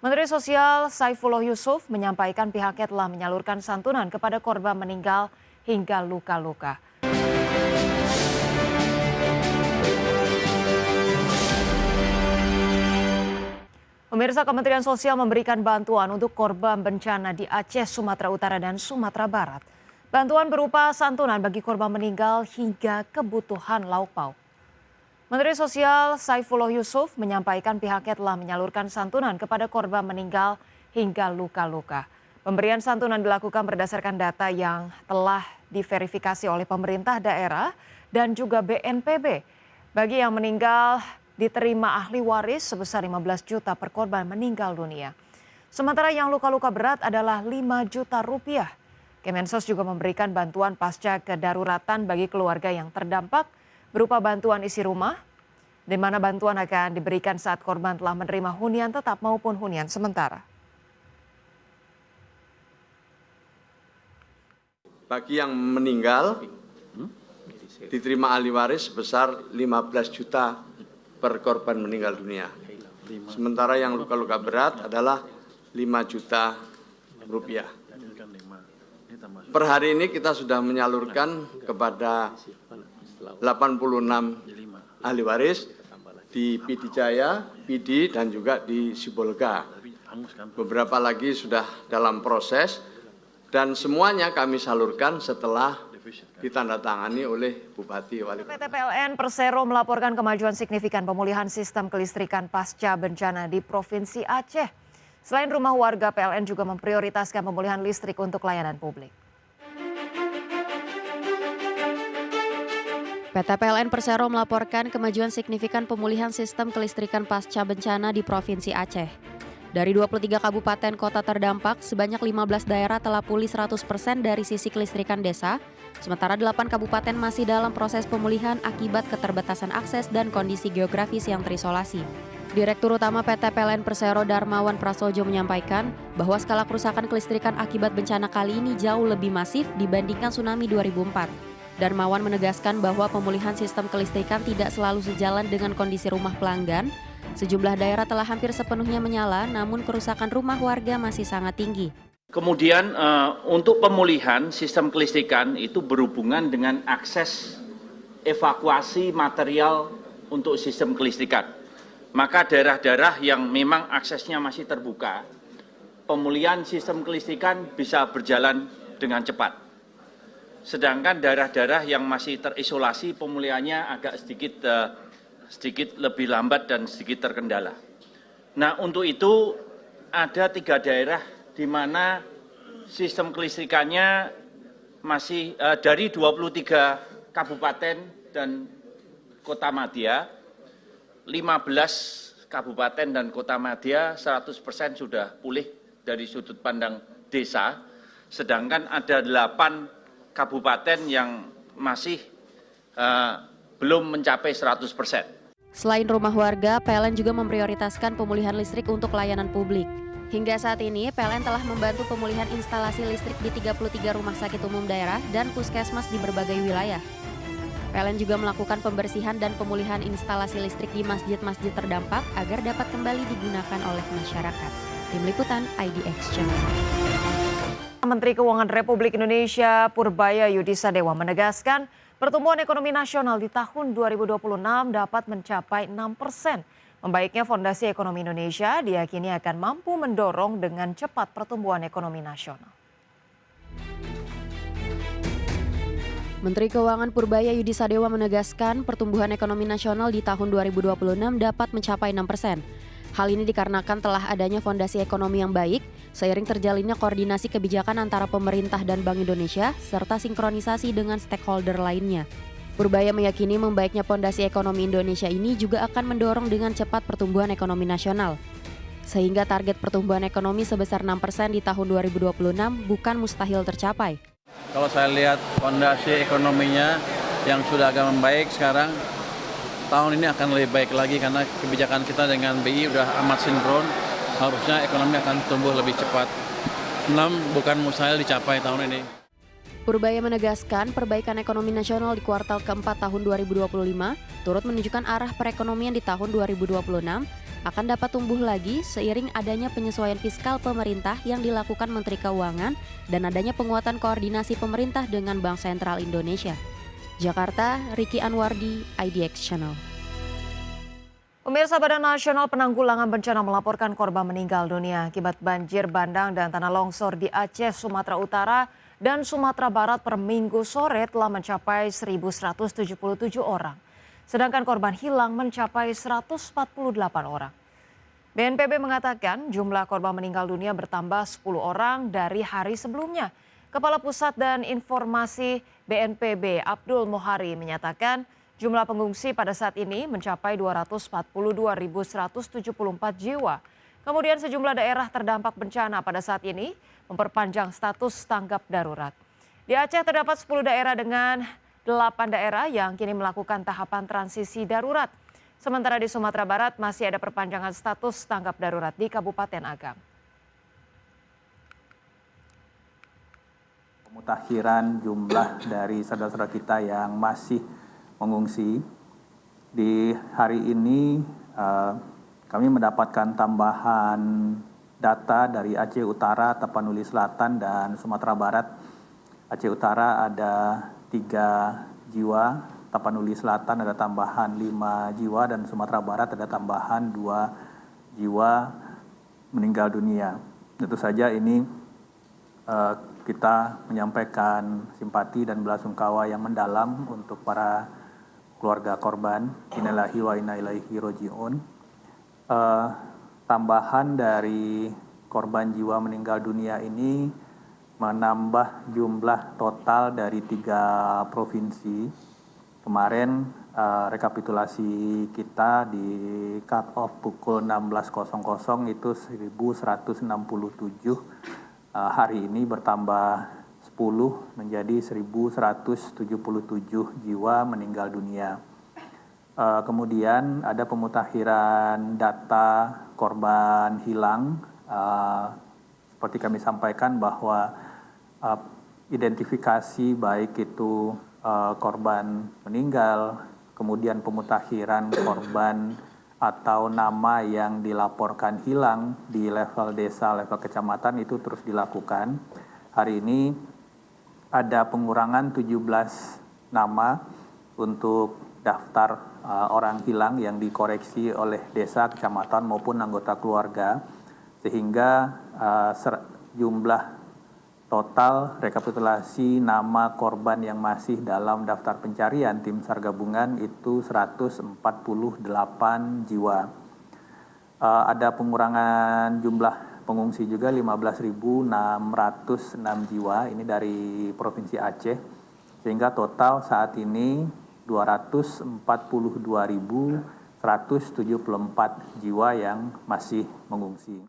Menteri Sosial Saifullah Yusuf menyampaikan pihaknya telah menyalurkan santunan kepada korban meninggal hingga luka-luka. Pemirsa, Kementerian Sosial memberikan bantuan untuk korban bencana di Aceh, Sumatera Utara, dan Sumatera Barat. Bantuan berupa santunan bagi korban meninggal hingga kebutuhan lauk pauk. Menteri Sosial Saifullah Yusuf menyampaikan pihaknya telah menyalurkan santunan kepada korban meninggal hingga luka-luka. Pemberian santunan dilakukan berdasarkan data yang telah diverifikasi oleh pemerintah daerah dan juga BNPB. Bagi yang meninggal diterima ahli waris sebesar 15 juta per korban meninggal dunia. Sementara yang luka-luka berat adalah 5 juta rupiah. Kemensos juga memberikan bantuan pasca kedaruratan bagi keluarga yang terdampak berupa bantuan isi rumah, di mana bantuan akan diberikan saat korban telah menerima hunian tetap maupun hunian sementara. Bagi yang meninggal, diterima ahli waris sebesar 15 juta per korban meninggal dunia. Sementara yang luka-luka berat adalah 5 juta rupiah. Per hari ini kita sudah menyalurkan kepada 86 ahli waris di PD Jaya, PD, dan juga di Sibolga. Beberapa lagi sudah dalam proses dan semuanya kami salurkan setelah ditandatangani oleh Bupati Wali Kota. PT PLN Persero melaporkan kemajuan signifikan pemulihan sistem kelistrikan pasca bencana di Provinsi Aceh. Selain rumah warga, PLN juga memprioritaskan pemulihan listrik untuk layanan publik. PT PLN Persero melaporkan kemajuan signifikan pemulihan sistem kelistrikan pasca bencana di Provinsi Aceh. Dari 23 kabupaten kota terdampak, sebanyak 15 daerah telah pulih 100% dari sisi kelistrikan desa, sementara 8 kabupaten masih dalam proses pemulihan akibat keterbatasan akses dan kondisi geografis yang terisolasi. Direktur Utama PT PLN Persero Darmawan Prasojo menyampaikan bahwa skala kerusakan kelistrikan akibat bencana kali ini jauh lebih masif dibandingkan tsunami 2004. Darmawan menegaskan bahwa pemulihan sistem kelistrikan tidak selalu sejalan dengan kondisi rumah pelanggan. Sejumlah daerah telah hampir sepenuhnya menyala, namun kerusakan rumah warga masih sangat tinggi. Kemudian untuk pemulihan sistem kelistrikan itu berhubungan dengan akses evakuasi material untuk sistem kelistrikan. Maka daerah-daerah yang memang aksesnya masih terbuka, pemulihan sistem kelistrikan bisa berjalan dengan cepat. Sedangkan daerah-daerah yang masih terisolasi pemulihannya agak sedikit lebih lambat dan sedikit terkendala. Nah, untuk itu ada 3 daerah di mana sistem kelistrikannya masih dari 23 kabupaten dan kota madya, 15 kabupaten dan kota madya 100% sudah pulih dari sudut pandang desa, sedangkan ada 8 kabupaten yang masih belum mencapai 100%. Selain rumah warga, PLN juga memprioritaskan pemulihan listrik untuk layanan publik. Hingga saat ini, PLN telah membantu pemulihan instalasi listrik di 33 rumah sakit umum daerah dan puskesmas di berbagai wilayah. PLN juga melakukan pembersihan dan pemulihan instalasi listrik di masjid-masjid terdampak agar dapat kembali digunakan oleh masyarakat. Tim Liputan IDX Channel. Menteri Keuangan Republik Indonesia Purbaya Yudisadewa menegaskan pertumbuhan ekonomi nasional di tahun 2026 dapat mencapai 6%. Membaiknya fondasi ekonomi Indonesia diyakini akan mampu mendorong dengan cepat pertumbuhan ekonomi nasional. Menteri Keuangan Purbaya Yudisadewa menegaskan pertumbuhan ekonomi nasional di tahun 2026 dapat mencapai 6%. Hal ini dikarenakan telah adanya fondasi ekonomi yang baik, seiring terjalinnya koordinasi kebijakan antara pemerintah dan Bank Indonesia, serta sinkronisasi dengan stakeholder lainnya. Purbaya meyakini membaiknya fondasi ekonomi Indonesia ini juga akan mendorong dengan cepat pertumbuhan ekonomi nasional. Sehingga target pertumbuhan ekonomi sebesar 6% di tahun 2026 bukan mustahil tercapai. Kalau saya lihat fondasi ekonominya yang sudah agak membaik sekarang, tahun ini akan lebih baik lagi karena kebijakan kita dengan BI udah amat sinkron, harusnya ekonomi akan tumbuh lebih cepat. 6 bukan mustahil dicapai tahun ini. Purbaya menegaskan perbaikan ekonomi nasional di kuartal keempat tahun 2025 turut menunjukkan arah perekonomian di tahun 2026 akan dapat tumbuh lagi seiring adanya penyesuaian fiskal pemerintah yang dilakukan Menteri Keuangan dan adanya penguatan koordinasi pemerintah dengan Bank Sentral Indonesia. Jakarta, Ricky Anwardi, IDX Channel. Pemirsa, Badan Nasional Penanggulangan Bencana melaporkan korban meninggal dunia akibat banjir bandang dan tanah longsor di Aceh, Sumatera Utara, dan Sumatera Barat per Minggu sore telah mencapai 1.177 orang. Sedangkan korban hilang mencapai 148 orang. BNPB mengatakan jumlah korban meninggal dunia bertambah 10 orang dari hari sebelumnya. Kepala Pusat dan Informasi BNPB Abdul Mohari menyatakan jumlah pengungsi pada saat ini mencapai 242.174 jiwa. Kemudian sejumlah daerah terdampak bencana pada saat ini memperpanjang status tanggap darurat. Di Aceh terdapat 10 daerah dengan 8 daerah yang kini melakukan tahapan transisi darurat. Sementara di Sumatera Barat masih ada perpanjangan status tanggap darurat di Kabupaten Agam. Pemutakhiran jumlah dari saudara-saudara kita yang masih mengungsi. Di hari ini kami mendapatkan tambahan data dari Aceh Utara, Tapanuli Selatan, dan Sumatera Barat. Aceh Utara ada 3 jiwa, Tapanuli Selatan ada tambahan 5 jiwa, dan Sumatera Barat ada tambahan 2 jiwa meninggal dunia. Tentu saja ini kita menyampaikan simpati dan belasungkawa yang mendalam untuk para keluarga korban. Innalillahi wa inna ilaihi raji'un. Tambahan dari korban jiwa meninggal dunia ini menambah jumlah total dari 3 provinsi. Kemarin rekapitulasi kita di cut off pukul 16.00 itu 1.167. Hari ini bertambah 10 menjadi 1.177 jiwa meninggal dunia. Kemudian ada pemutakhiran data korban hilang. Seperti kami sampaikan bahwa identifikasi baik itu korban meninggal, kemudian pemutakhiran korban atau nama yang dilaporkan hilang di level desa, level kecamatan itu terus dilakukan. Hari ini ada pengurangan 17 nama untuk daftar orang hilang yang dikoreksi oleh desa, kecamatan maupun anggota keluarga, sehingga jumlah total rekapitulasi nama korban yang masih dalam daftar pencarian tim SAR gabungan itu 148 jiwa. Ada pengurangan jumlah pengungsi juga 15.606 jiwa, ini dari Provinsi Aceh, sehingga total saat ini 242.174 jiwa yang masih mengungsi.